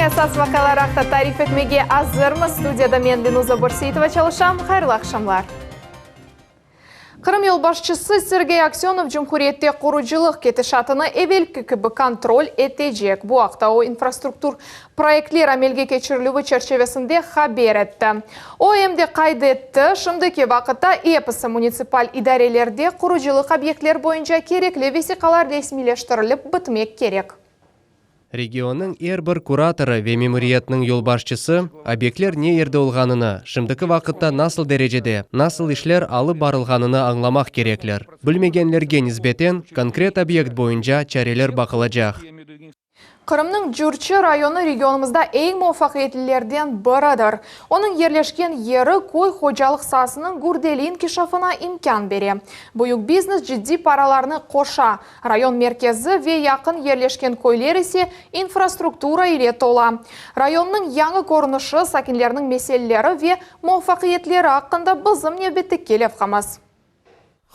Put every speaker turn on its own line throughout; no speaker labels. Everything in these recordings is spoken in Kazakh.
esas vakalaraqta tarif etmege hazırmı? Studiyada men Ленуза Борсейтова çalışam. Hayırlı akşamlar. Kırım yolbaşçısı Sergey Aksyonov Cumhuriyet'te kuruculuk ketişatını evvelki gibi kontrol edecek. Bu haqda o infrastruktur proyektler amelge geçirilüğü çerçevesinde haber etti. O hem de kaydetti. Şimdiki vakitte EPS municipal idarelerde kuruculuk obyektler boyunca gerekli vesikalar resmileştirilip bitmek gerek.
Регионның әрбір кураторы ве мемориятның yolbaşçысы объектлер не ерді олғанына, шымдықы вақытта насыл дәрежеде, насыл ішлер алып барылғанына аңламақ кереклер. Білмегенлерге низбетен конкрет объект бойынша чарелер бақылajaq.
Kırımның Jurchi rayonu regionumuzda en muvaffaqiyetlilerden biridir. Onun yerleşken yeri koy hocalık sahasının gurdeliğin keşifine imkan beri. Büyük biznes ciddi paralarını koşa. Rayon merkezi ve yakın yerleşken koylar ise infrastruktura ile tola. Rayonun yanı korunuşu, sakinlerinin meseleleri ve muvaffaqiyetleri hakkında bizim nöbetlik kelep qamaz.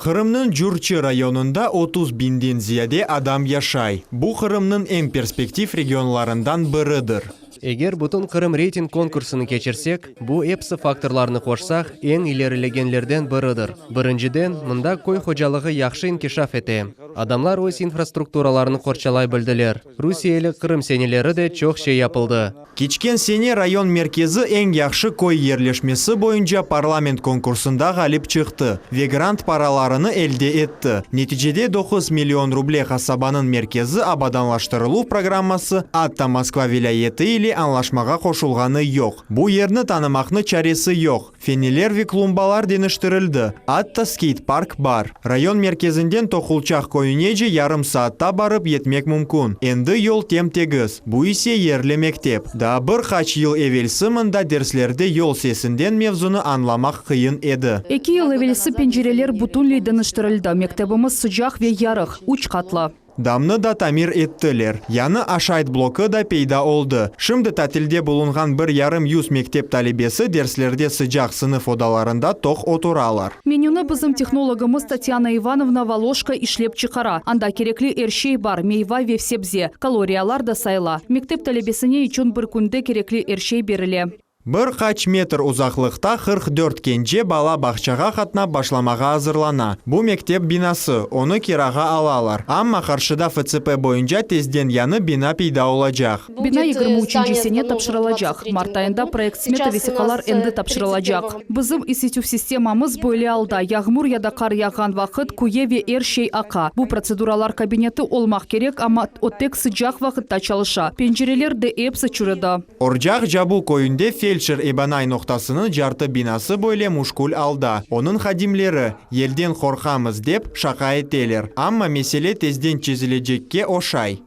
Kırım'nın Jurchi rayonunda 30 binden ziyade adam yaşay. Bu Kırım'nın en perspektif regionlarından biridir.
Егер бұтын Қырым рейтинг конкурсыны кечірсек, бұл EPS факторларны қошсақ, ең илерілегенлерден бірідір. Біріншіден, мұнда кой хожалығы яқшы инкешаф ете. Адамлар өз инфраструктураларны қорчалай білділер. Русиялық Қырым сенелері де чоқ шей yapıldı.
Keçken sene rayon merkezi en yaxşı koy yerleşmesi boyunca parlament konkursunda galip çıktı ve grant paralarını elde etti. Neticede 9 milyon ruble kasabanın merkezi abadanlaştırılу programması hatta Moskva vilayeti ile anlaşmaga koşulganı yok. Bu yerini tanımakны çaresi yok. Feneler ve klumbalar deniştirildi. Hatta skate park var. Rayon merkezinden Tokulçak koyunece yarım saatta barıp yetmek mümkün. Endi yol temtegiz. Bu ise yerli mektep. Da bir kaç yıl evvelsi mında derslerde yol sesinden mevzunu anlamak kıyın edi.
2 yıl evvelsi pencereler butunli danıştırıldı. Mektebimiz sıcak ve yarıq, 3 katlı.
Damны da tamir ettiler. Yanı aşayt bloku da peyda oldu. Şimdi tatilde bulungan 1,5 mektep talebesi derslerde sıcak sınıf odalarında toq oturalar.
Menüni bizim texnologimiz Tatyana Ivanovna Valoshka işlep çıkara. Anda kerekli erşey bar, meyva ve sebze. Kaloriyalar da sayla. Mektep talebesine için bir kunde kerekli erşey berile.
Bir kaç metr uzaklıkta 44 kence bala bahçaga katna başlamaga hazırlana. Bu mektep binası, onu kiraga alalar. Ama karşıda FCP boyunca tezden yanı bina peyda olacak.
Bina 23. sene tapşırılacak. Mart ayında proyekt smeta vesikalar endi tapşırılacak. Bizim isitüf sistemamız böyle alda. Yağmur ya da kar yağan vakit kuye ve erşey aka. Bu proseduralar kabineti olmak gerek ama o tek sıcak vakitte çalışa. Pencereler de hepsi çürüdü.
Orcak Jabu koyunda Felşer Ebanay noktasının jartı binası böyle muşkul alda. Onun hadimleri yelden korkamız dep şaka eteler. Ama mesele tezden çizilecekke oşay.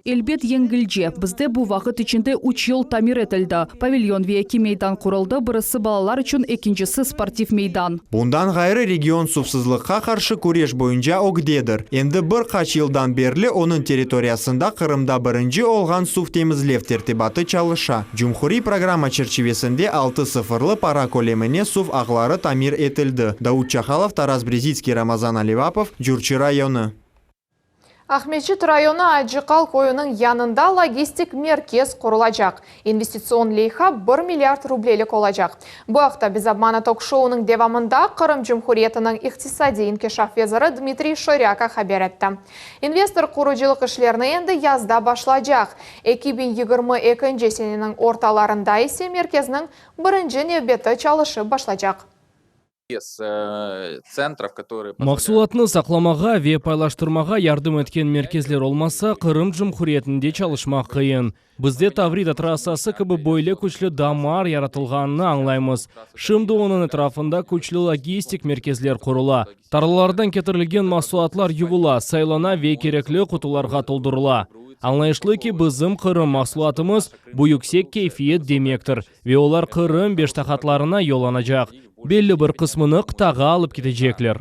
Elbet yengilce. Bizde bu vakit içinde 3 yıl tamir etildi. Pavilyon ve 2 meydan kuruldu. Birisi balalar için, ikincisi sportif meydan.
Bundan gayrı region sufsızlıkka karşı kureş boyunca ogdedir. Endi bir kaç yıldan berli onun teritoriyasında Kırım'da birinci olgan suf temizlev tertibatı çalışa. Cumhuri programa çerçevesinde 6-0'lı para kolemine suf ağları tamir etildi. Davut Çakhalov, Taras Brezitski, Ramazan Alivapov, Jurchi rayonu.
Ahmetçit rayonu Acıqal koyunun yanında logistik merkez kurulacak. İnvestisiyon leyha 1 milyard rublelik olacak. Bu haqda Biz Abmana Talk-show'unun devamında Kırım Cumhuriyeti'nin iqtisadi inkişaf veziri Dmitriy Shoryaka haber etti. Investor kuruculuk işlerini endi yazda başlayacak. 2022 senenin ortalarında ise merkezinin birinci nöbeti çalışı başlayacak.
Mahsulatını saqlamağa ve paylaştırmağa yardım etken merkezler olmasa Kırım Cumhuriyetinde çalışmaq kıyın. Bizde Tavrida trassası gibi böyle güçlü damar yaratılganını anlayımız. Şimdi onun etrafında güçlü logistik merkezler kurula. Tarlalardan getirilgen mahsulatlar yuvula, saylana ve gerekli kutularga toldurula. Anlayışlı ki bizim Kırım mahsulatımız bu yüksek keyfiyet demektir ve olar Kırım beştahatlarına yollanacak. Belli bir kısmını qıtağa alıp gidecekler.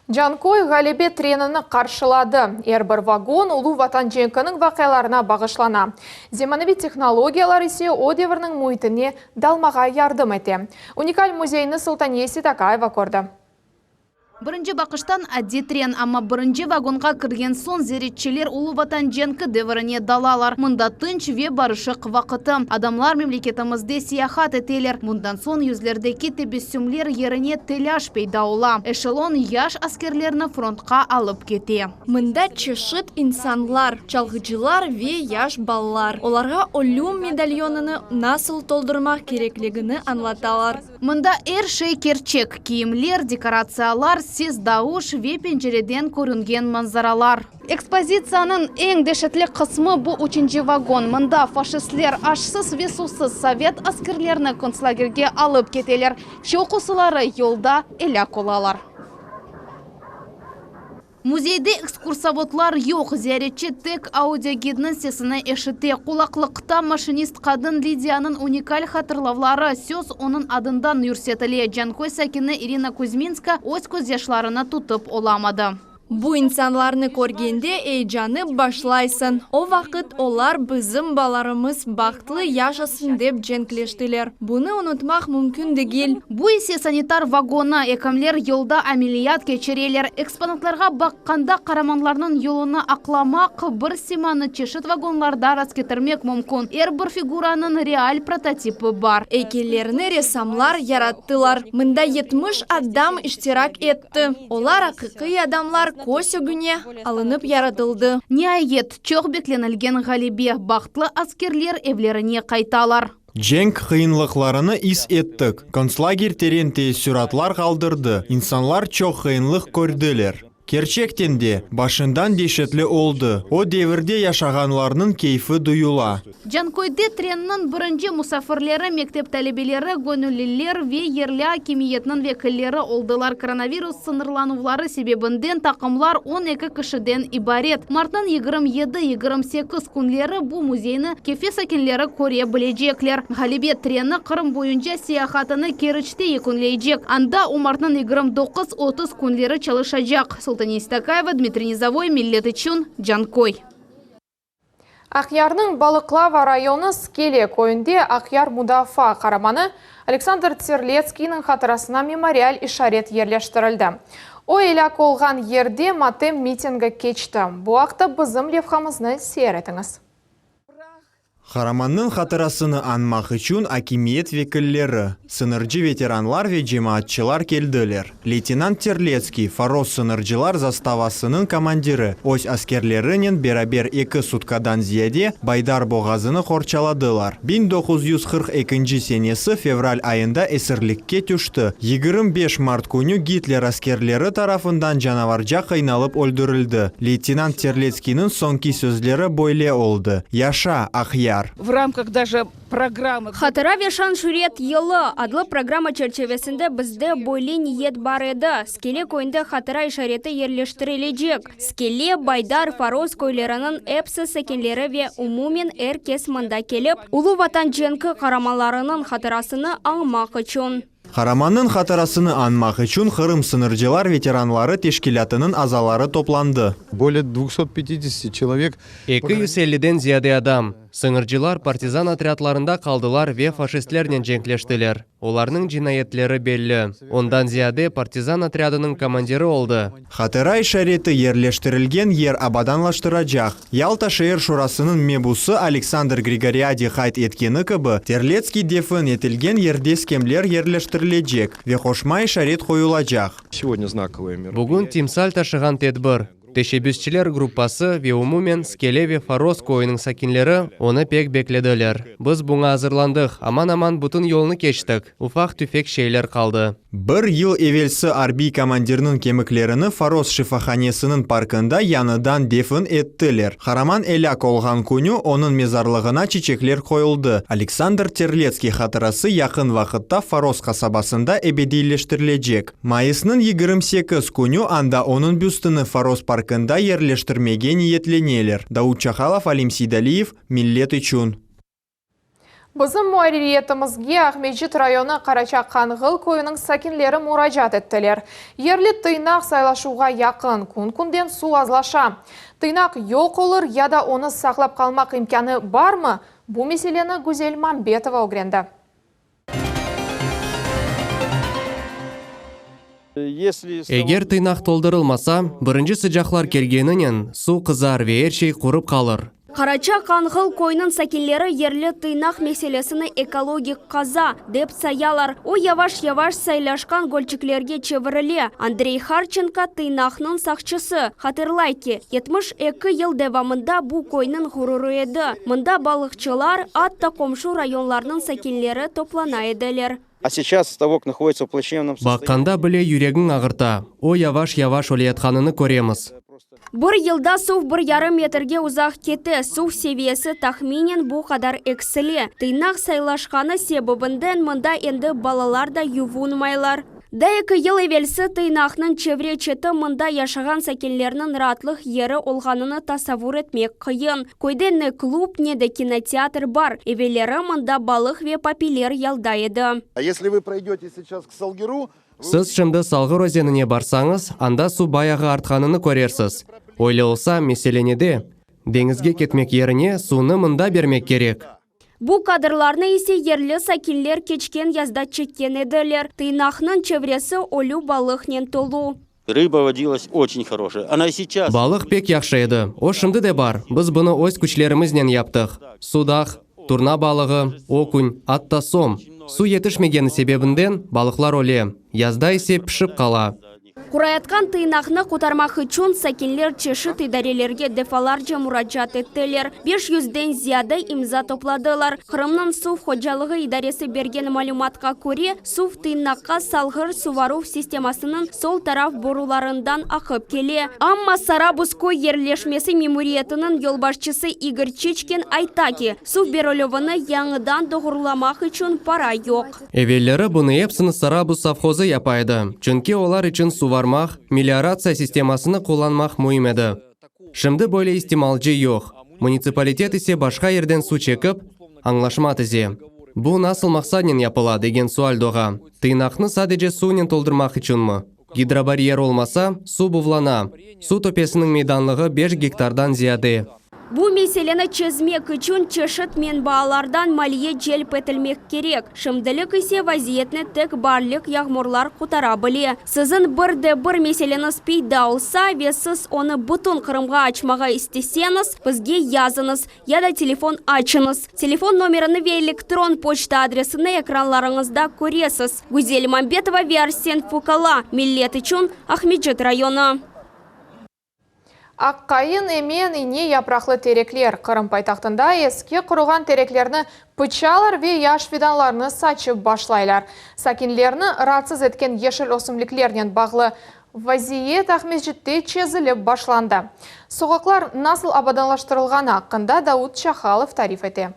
Jankoy Galebe trenini karşıladı. Her bir vagon Ulu Vatan Cenkinin vakalarına bağışlana. Zamanıvi teknologiyalar ise o devrinin muhitini dalmağa yardım etti. Unikal muzeyini Sultaniyesi Takayeva kurdu.
Бірінші бақыштан әдетрен, амма бірінші вагонға кірген сон зеретчелер Улы Ватан женкі дәвіріне далалар. Мұнда тынч ве барышық вақыты. Адамлар мемлекетімізде сияхат етелер. Мұндан сон юзлердегі тебесімлер еріне теляш пейдаула. Эшелон яш аскерлеріні фронтқа алып кете.
Мұнда чешіт инсанлар, чалғычылар ве яш баллар. Оларға олюм медальоныны насыл толдырмақ кереклігіні анлаталар.
Мұнда шей керчек, киімлер, декорациялар, сез дауш ве пенжереден көрінген манзаралар. Экспозицияның ең дешетлі қысмы бұл 3-ші вагон. Мұнда фашистлер ашсыз ве сусыз совет аскерлеріні концлагерге алып кетелер. Шоқысылары елда эляк олалар. Музейде экскурсоводлар yok. Зияретчі тек аудиогидның сесіні эшіте. Құлақлықта машинист қадын Лидияның уникаль хатырлавлары сөз оның адындан үрсетіле. Жанкой сәкіні Ирина Кузьминска өз көз яшларына тұтып оламады.
Бу инсанларны көргенде эйжаны башлайсын. О вақыт олар бізім баларымыз бақтлы яшасын деп женклештілер. Бұны ұнытмақ мүмкін дегел.
Бу есе санитар вагона, экамлер елда амелият кечерелер. Экспонатларға баққанда қараманларының елуны ақламақ бір симаны чешіт вагонларда раскетірмек мүмкін. Бір фигураның реаль прототипі бар.
Эйкелеріні ресамлар яраттылар. Мында 70 адам іштирак етті. Олар ақиқи адамлар көсігіне алынып яратылды.
Ниайет, чоқ бекленілген ғалибе, бақтлы аскерлер евлеріне қайталар.
Женг қиынлықларыны ис еттік. Концлагер теренте сүратлар қалдырды. Инсанлар чоқ қиынлық көрділер. Керчектенде башындан дешетлі олды. О деверде яшағанларының кейфі дұйыла.
Жанкойде треннің бірінші мұсафырлері, мектеп тәлебелері, гөнүлілер ве ерлі акимиетінің векілері олдылар. Коронавирус сынырланулары себебінден тақымлар 12 кішіден ибарет. Мартын 27-28 күнлері бұл музейні кефе сәкенлері көре білежеклер. Ғалибе тренні Қырым бойынша сияхатыны керічте екінлейджек. Анда умартын 29-30 күнлері çalışacak. Истакаева, Дмитрий Низовой, Миллет Ичун, Жанкой.
Ақярның Балықлава районы Скеле көйінде Ақяр Мудафа қараманы Александр Терлецкийнің қатырасына мемориал ишарет ерлештірілді. О еляк олған ерде матем митингі кечті. Бұақта бізім левхамызны сейретіңіз.
Хараманның хатырасыны анмақ үшін акимиет векіллері, сыныржы ветеранлар ве жемаатчылар келділер. Лейтенант Терлецкий, Фарос сыныржылар заставасының командирі, ось аскерлерінен берабер 2 суткадан зияде Байдар боғазыны қорчаладылар. 1942 сенесі февраль айында эсірлікке түшті. 25 март күні Гитлер аскерлері тарафындан жанаваржа қайналып өлдірілді. Лейтенант Терлецкийнің соңки сөзлері бойле олды. Яша, Ақяр.
В рамках даже программы.
Хатыра вешан шурет елы адлы программа черчевесінде бізде бойле ниет бар еді. Скеле көйінде хатыра ишареті ерлештірележек. Скеле, Байдар, Фарос көйлерінің эпсі сәкенлері ве умумен әркес мында келіп, Улы Ватан женкі қарамаларының хатырасыны аңмақ үшін.
Хараманның хатырасыны анмақ үшін Қырым сыныржылар ветеранлары тешкилятының азалары топланды.
Более 250 человек.
250-ден зияде адам. Сыңыржылар партизан отрядларында қалдылар ве фашистлернен женклештілер. Оларның жинаятлері белі. Ондан зияде партизан отрядының командирі олды.
Хатыра ишареті ерлештірілген ер абаданлаштырajaq. Ялта шehir шурасының мебусы Александр Григориади хайт еткені кібі, Терлецкий дефін етілген ердес кемлер ерлештірілежек. Ве қошма ишарет қойылajaq.
Сегодня знаковое мероприятие.
Бүгін тимсаль ташыған тедбір. Тешебюсчілер группасы ве умумен Скеле ве Фарос койының сакинлері оны пек бекледілер. Біз бұңа азырландық, аман-аман бұтын yolны кештік. Уфақ түфек шейлер қалды.
Бір ел евелсі арби командирінің кеміклеріні Фарос шифаханесінің паркында яныдан дефін еттілер. Хараман эляк олған күні оның мезарлығына чечеклер қойылды. Александр Терлецкий хатырасы яқын вақытта Фарос қасабасында эбедейлештірілежек. Майысының 28 күні анда оның бюстыны Фарос паркында ерлештірмеге ниетленелер. Дауд Чахалов, Алим Сейдалиев, Миллет Ичун.
Бізім муариетімізге Ахмеджит районы Қарачақ Қанғыл көйінің сәкінлері мұражат еттілер. Ерлі тыйнақ сайлашуға яқын, күн-күнден су азлаша. Тыйнақ йоқ олыр, яда оны сақлап қалмақ имканы бар ма? Бұл меселені Гүзел Мамбетова өгренді.
Егер тыйнақ толдырылмаса, бірінші сыжақлар келгенінен су қызар веершей құрып қалыр.
Қарача қанғыл койның сәкенлері ерлі тыйнақ меселесіні экологик қаза деп саялар. О яваш-яваш сайлашқан гольчиклерге чевіріле. Андрей Харченко тыйнақның сақчысы. Хатырлайки, 72 ел девамында бұл койның ғұрыры еді. Мұнда балықчылар атта комшу районларының сәкенлері топлана еділер.
А сейчас ставок находится в плачевном состоянии.
Баққанда біле юрегің ағырта. О яваш-яваш олиятқаныны көреміз.
Бір елда сув 1,5 метрге ұзақ кеті, сув севиесі тахминен бұл қадар экселе. Тыйнақ сайлашқаны себебінден мұнда енді балалар да ювунмайлар. Да 2 ел евелсі тыйнақның чевре четі мұнда яшаған сәкенлерінің ратлық ері олғаныны тасавур етмек қиын. Көйде не клуб, не де кинотеатр бар. Евелері мұнда балық ве папилер ялдайды.
А если вы пройдете сейчас к Салгиру,
Сіз шымды Салғыр өзеніне барсаңыз, анда су баяғы артқаныны көрерсіз. Ойлы олса, меселенеде, деңізге кетмек еріне суны мұнда бермек керек.
Бұл кадрларны есе ерлі сәкенлер кечкен язда чеккен еділер. Тыйнақның чевресі олю балықнен толу.
Рыба водилась очень хорошая. Она и сейчас...
Балық пек яқшы еді. О шымды де бар. Біз бұны өз күчлерімізнен яптық. Судақ, турна балығы, окунь, атта сом. Су етішмегені себебінден балықлар оле. Язда есе пішіп қала.
Құрайатқан тыйнақны құтармақ үшін сәкенлер чешіт идарелерге дефаларжа мұраджат еттілер. 500-ден зияды имза топладылар. Қырымның сув ходжалығы идаресі берген малюматқа көре, сув тыйнаққа салғыр сувару системасының сол тараф боруларындан ақып келе. Амма Сарабуской ерлешмесі мемориетінің елбашчысы Игорь Чичкин айтаки, сув беролевыны яңыдан доғырламақ үшін пара жоқ.
Евеллері бұны епсіні Сарабус совхозы япайды. Чүнке олар үшін сувармақ, мелиорация системасыны қоланмақ мұймеді. Шымды бөлі истималжы жоқ. Муниципалитет исе башқа ерден су чекіп, аңлашма тізе. Бұл насыл мақсаднен япыла деген суальдоға. Тыйнақны садеже суынен толдырмақ үшін мұ? Гидробарьер олмаса, су бұвлана. Су топесінің мейданлығы 5 гектардан зияды.
Бұл меселені чезмек үшін чешіт мен бағалардан малие желп етілмек керек. Шымдылық исе вазиетні тек барлық яғмурлар құтара біле. Сізін бір меселені спейда олса, весіз оны бұтын қырымға açмаға істесеніз, бізге языңыз, яда телефон açınыз. Телефон номеріні ве электрон почта адресіні экранларыңызда көресіз. Гүзел Мамбетова, Арсен Фукала, Миллет үшін Ахмеджет районы.
Аққайын емен ине япрақлы тереклер. Қырым пайтақтында еске құрылған тереклерні пычалар ве яш фиданларны сачып башлайлар. Сакинлерні ратсыз еткен ешіл осымліклернен бағлы вазиет Ахмеджетте чезіліп башланды. Соғақлар насыл абаданлаштырылған аққында Дауд Шахалов тариф ете.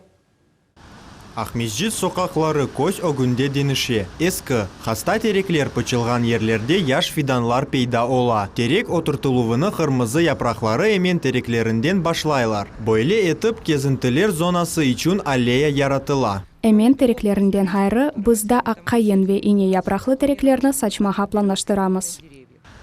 Ахмеджет соқақлары көз өгінде деніші. Ескі, хаста тереклер пычылған ерлерде яш фиданлар пейда ола. Терек отыртылуыны қырмызы япрақлары емен тереклерінден башлайлар. Бойле етіп кезінтілер зонасы үшін аллея яратыла.
Эмен тереклерінден хайры бұзда аққайын ве ине япрақлы тереклерні сачмаға планлаштырамыз.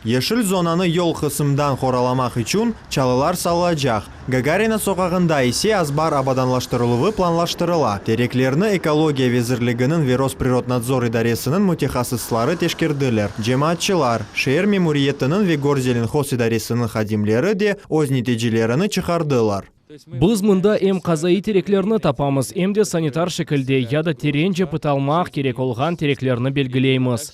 Ешіл зонаны yol қысымдан қораламақ үшін чалылар салажақ. Гагарина соқағында есе азбар абаданлаштырылуы планлаштырыла. Тереклерні экология везірлігінің Веросприроднадзор идаресінің мутехасыслары тешкерділер. Жематчылар, шер мемориетінің Вегорзеленхоз идаресінің хадимлері де өз нәтижелеріні чықардылар.
Біз мұнда эм қазайы тереклерні тапамыз, эмде санитар шекілде яда теренже пыталмақ керек олған тереклерні белгілейміз.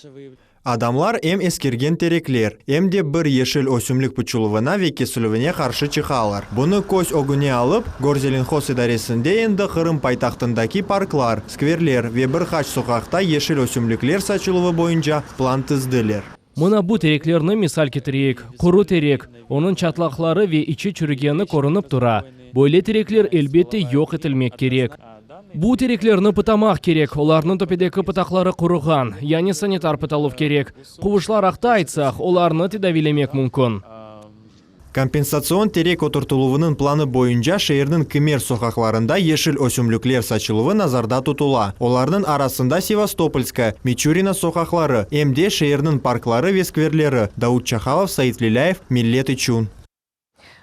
Адамлар эм ескерген тереклер, эмде бір ешіл өсімлік пүчілуына ве кесілуіне қаршы чықалар. Бұны көз өгіне алып, Горзеленхоз идаресінде енді Қырым пайтақтындаки парклар, скверлер ве бір хач соқақта ешіл өсімліклер сачылуы бойынша план тізділер.
Мұна бұ тереклерні мисал кетірейік. Құру терек, оның чатлақлары ве ичі чүрігені көрініп тұра. Бойле тереклер әлбетте жоқ етілмек керек. Бұ тереклерні пытамақ керек, оларның топедекі пытақлары құрыған, яны санитар пыталып керек. Құвышлар ақта айтсақ, оларны тедавилемек мүмкін.
Компенсацион терек отыртылуының планы бойынша шейірдің кемер соқақларында ешіл өсімліклер сачылуы назарда тұтыла. Олардың арасында Севастопольска, Мичурина соқақлары, эмде шейірдің парклары ве скверлері. Дауд Шахалов, Саид Лиляев, Миллет Ичун.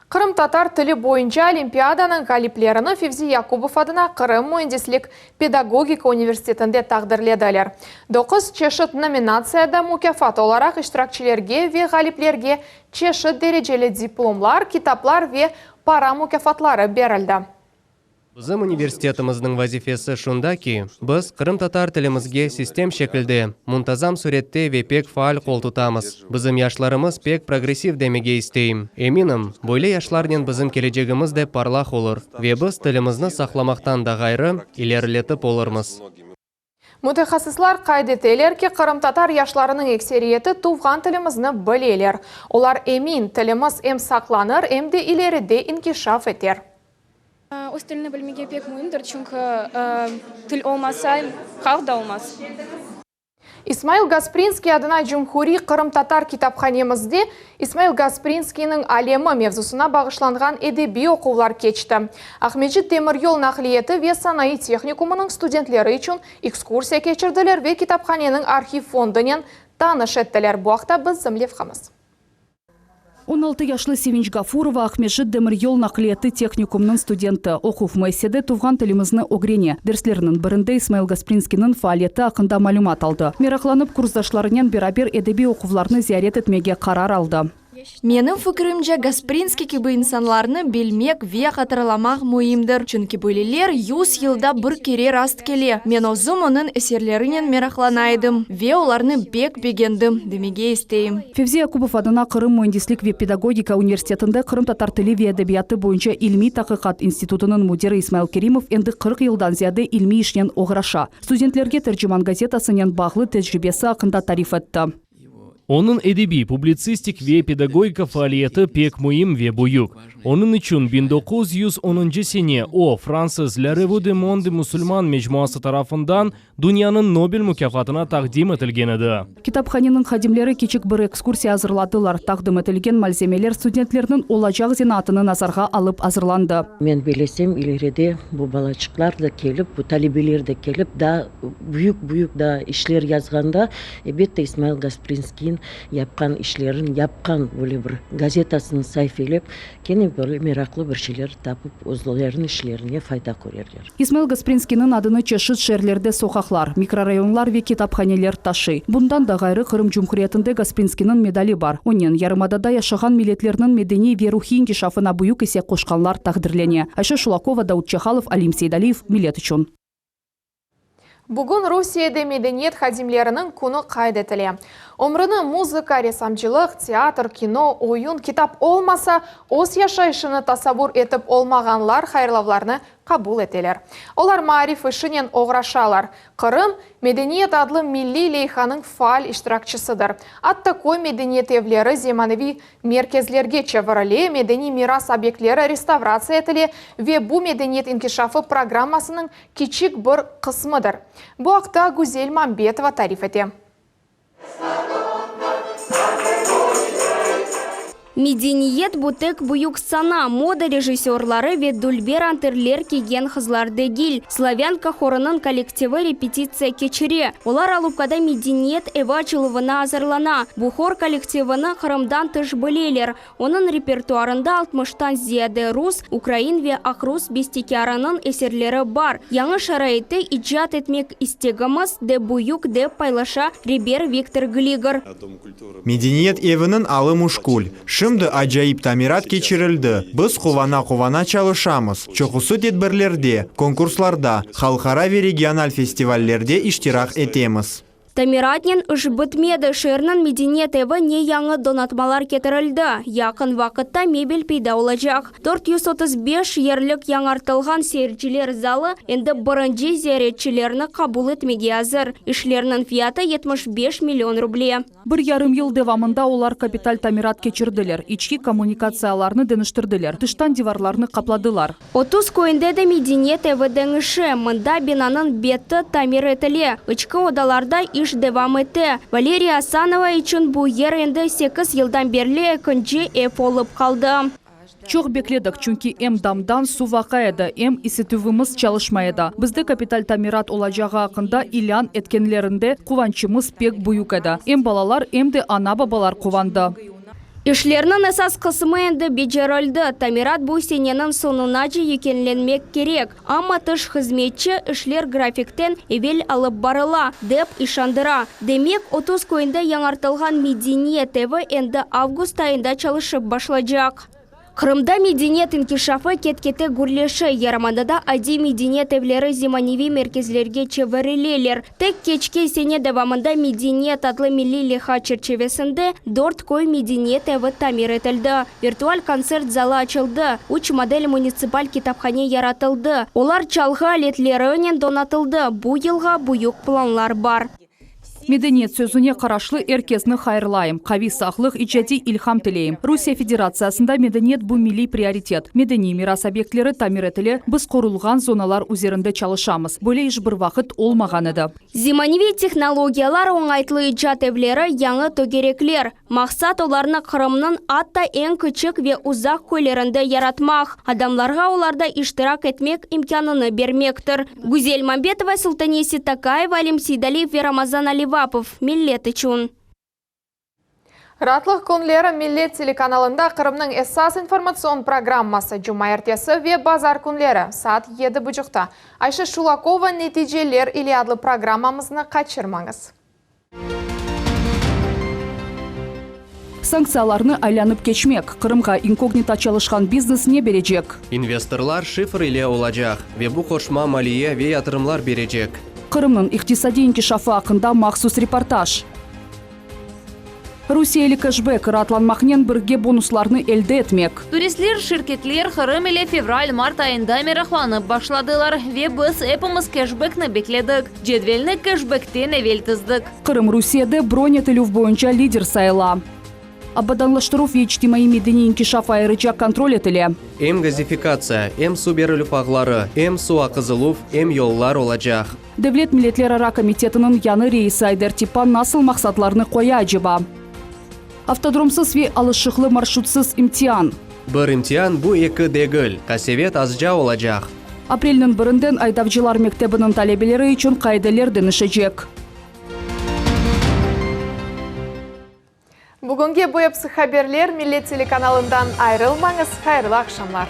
Қырым-татар тілі бойынша Олимпиаданың галиплеріні Февзи Якубов адына Қырым Мөндеслік педагогика университетінде тағдырледілер. 9 чешіт номинацияда мукафат оларақ иштиракчилерге ве галиплерге чешіт дәрежелі дипломлар, китаплар ве пара мукафатлары берілді.
Bizim университетіміздің вазифесі шунда ки, біз Қырым-татар тілімізге систем шекілде, мұнтазам суретте ве пек фаал қол тұтамыз. Bizim яшларымыз пек прогрессив демеге істейм. Еминім, бойлы яшларнен bizim келечегіміз де парлах олыр. Ве біз тілімізні сақламақтан да ғайры илерілетіп олырмыз.
Мутахассислар қайдетелер ки Қырым-татар яшларының эксериеті туған тілімізні білелер. Олар емин тіліміз ем сақланыр, емде илеріде инкишаф етер.
Өз тіліні білмеге пек мұйымдыр, чүнкі тіл олмаса, халық да олмас.
Исмаил Гаспринский адына Джумхури Қырым-татар китапханемізде Исмаил Гаспринскийнің әлемі мевзусына бағышланған эдеби оқулар кечті. Ахмеджит темір жол нақлиеті ве санаи техникумының студентлері үшін экскурсия кечірділер ве китапханенің архив фондынен таныш еттілер. Бұақта біз зімлевқамыз.
16 яшлы Севинч Гафурова Ахмеджит Демир-Йол нақлиеті техникумның студенті. Оқув мәйседе туған тілімізні огрене. Дерслерінің бірінде Исмаил Гаспринскийнің фаалеті ақында малюмат алды. Мерақланып курсдашларынан берабер эдеби оқувларны зиярет етмеге қарар алды.
Менің фікірімже Гаспринский кебі инсанларны білмек ве қатырламақ мұйымдыр. Чүнкі бөлелер 100 елда бір кере раст келе. Мен озым оның әсерлерінен мерақланайдым. Ве оларны бек бегендім, демеге істейім.
Февзи Якубов адына Қырым Мөндеслік ве педагогика университетінде Қырым-татар тілі ве әдебияты бойынша илми тақиқат институтының мудирі Исмаил Керимов енді 40 елдан зияды илми ішнен оғыраша. Студенттерге тәржіман газетасынан бағлы тәжірибесі ақында тариф етті.
Onun edebi, publicistik ve pedagogika faaliyeti pek mühim ve büyük. Onun için 1910 sene o Fransız La Revue du Monde Müslüman mecmuası tarafından dünyanın Nobel mükafatına takdim edilgenidir.
Kitapxanenin xadimleri küçük bir ekskursiya hazırladılar. Takdim edilgen malzemeler studentlerinin olacak zinatını nazarga alıp hazırlandı.
Men bilesem ileride bu balacıklar da kelip, bu talebeler de kelip da büyük da işler yazganda elbette İsmail Gasprinskiy'in yapkan işlerin yapkan böyle bir gazetasını sayfelep kene böyle meraklı bir şeyler tapıp özlerin işlerine fayda görürler.
İsmail Gasprinskiy'nin adını çeşit şehirlerde sokaklar, mikrorayonlar ve kitaphaneler taşı. Bundan da gayrı Kırım Cumhuriyetinde Gasprinskiy'nin medali var. Onun yarımadada yaşayan milletlerinin medeni ve ruhi inkişafına büyük ise koşkanlar takdirlene. Ayşe Şulakova, Daud Çahalov, Alim Seydaliyev, millet için.
Бүгін Русияда медениет хадимлерінің күні қайдетілі. Өміріні музыка, ресамчылық, театр, кино, ойын, китап олмаса, ос яшайшыны тасабур етіп олмағанлар хайырлавларны қабыл етелер. Олар мариф ішінен оғрашалар. Қырым медениет адлы милли лейханың фаал иштиракчысыдыр. Атта кой медениет евлері земаневи меркезлерге чевіріле, медени мирас объектлері реставрация етіле ве бу медениет инкишафы программасының кичик бір қысмыдыр. Бұ ақта Гузель Мамбетова тариф ете.
Медениет бутек буюк сана, мода режиссерлары ве дульбер антерлер кеген хызларды гил. Славянка хорының коллективы репетиция кечере. Олар алупкада медениет эвачылывына азырлана. Бу хор коллективыны Қырымдан тыш білелер. Оның репертуарында 60-тан зияды рус, украин ве ақрус бестекярының эсерлері бар. Яңы шарайты иджат етмек истегіміз де буюк де пайлаша Рибер Виктор Глигор.
Медениет евінің алы мушкуль. Шымды ажайып тамират кечірілді. Біз қувана чалышамыз. Чоқысы тедбірлерде, конкурсларда, халқара ве регионал фестивальлерде иштирак етеміз.
Тамиратнен үш бітмеді шырнын медениет еві не яңы донатмалар кетірілді. Яқын вақытта мебель пейда олачақ. 435 ерлік яңартылған сейірчілер залы енді бірінші зияретчілеріні қабыл етмеге азыр. Ішлерінің фияты 75 миллион рубле.
1,5 ел девамында олар капиталь тамират кечірділер. Ички коммуникацияларны дыныштырдылар. Тыштан диварларны қапладылар.
30 көйінде де медениет еві дәңіші. Мында бинаның беті тамир етіле. Ичкі одаларда иш девам етті. Валерия Асанова үшін бұл ер енді 8 елдан берлі күнже эп олып қалды.
Çok bekledik çünkü em damdan su vakaydı, em isitüvümüz çalışmaydı. Bizde kapital tamirat olacağı hakkında ilan etkenlerinde kuvançımız pek büyük edi. Em balalar em de ana babalar kuvandı.
Ишлернің əsas қысымы енді беджералды. Тамират бұл сененің сонына же екенленмек керек. Амма тыш хызметчі ішлер графиктен евел алып барыла, деп ишандыра. Демек, 30 көйінде яңартылған Медениет еві енді август айында çalışып башлажақ. Қырымда медениет инкишафы кеткеті гүрлеші, Ярамандада ади медениет евлері зиманеви мерkezлерге чевірілелер. Тек кечке сене давамында медениет адлы милли леха черчевесінде 4 кой медениет еві тамир етілді. Виртуаль концерт залы açılды. 3 модель муниципаль китапхане яратылды. Олар чалға летлері өнен донатылды. Бұ елға бұйық планлар бар.
Медениет сөзіне қарашлы әркезні хайырлайым. Қави сақлық ичәди илхам тілейім. Русия Федерациясында медениет бұл милли приоритет. Медени мирас объектлері тамир етілі біз қорылған зоналар үзерінде çalışамыз. Бөле іш бір вақыт олмаған еді.
Зиманеви технологиялар оңайтлы иджат евлері яңы төгереклер. Мақсат оларны Қырымның атта ең күчік ве ұзақ көйлерінде яратмақ. Адамларға оларда иштирак етмек имканını бермектір. Гүзел Мамбетова, Султанеси Такаева, Алим Сейдалиев ве Рамазан Аливапов. Миллет үшін.
Ратлық күнлері Миллет телеканалында Қырымның эссас информацион программасы Жұма ертесі ве базар күнлері саат 7 бұжықта. Айша Шулакова нәтижелер или адлы программамызны қачырмаңыз.
Санкцияларны айланып кечмек. Қырымға инкогнито çalışқан бизнес не бережек?
Инвесторлар шифр ile olacak ve bu koşma maliye ve yatırımlar verecek.
Қырымның иқтисади инкишафы ақында мақсус репортаж. Русиялы кэшбэк ратланмақнен бірге бонусларны elde etmek.
Туристлер, ширкетлер Қырым ile февраль-март айында мерахланып башладылар ve біз эпіміз кэшбэкні бекледік. Жедвелні кэшбэктен эвел тыздық.
Қырым Русияда бронь етілув бойынша лидер сайыла. Абаданлаштыру ve ичтимаи медени инкишаф айрыча контроль етілі.
Hem газификация, hem su берілу ағлары, hem su ақызылув, hem yollar olacak.
Devlet Milletler Ara Komitetinin yanı reisi Ayder Tipan nasıl maqsatlarını koya acaba? Автодромсыз ve alışıklı marşrutsız imtihan.
Bir imtihan bu iki değil, kasevet azca olacak.
Aprel'nin birinden Aydavcılar Mektebinin talebeleri için kaideler denişecek.
Бүгінге bu hepsi haberler Millet telekanalından ayrılmanız. Hayırlı akşamlar.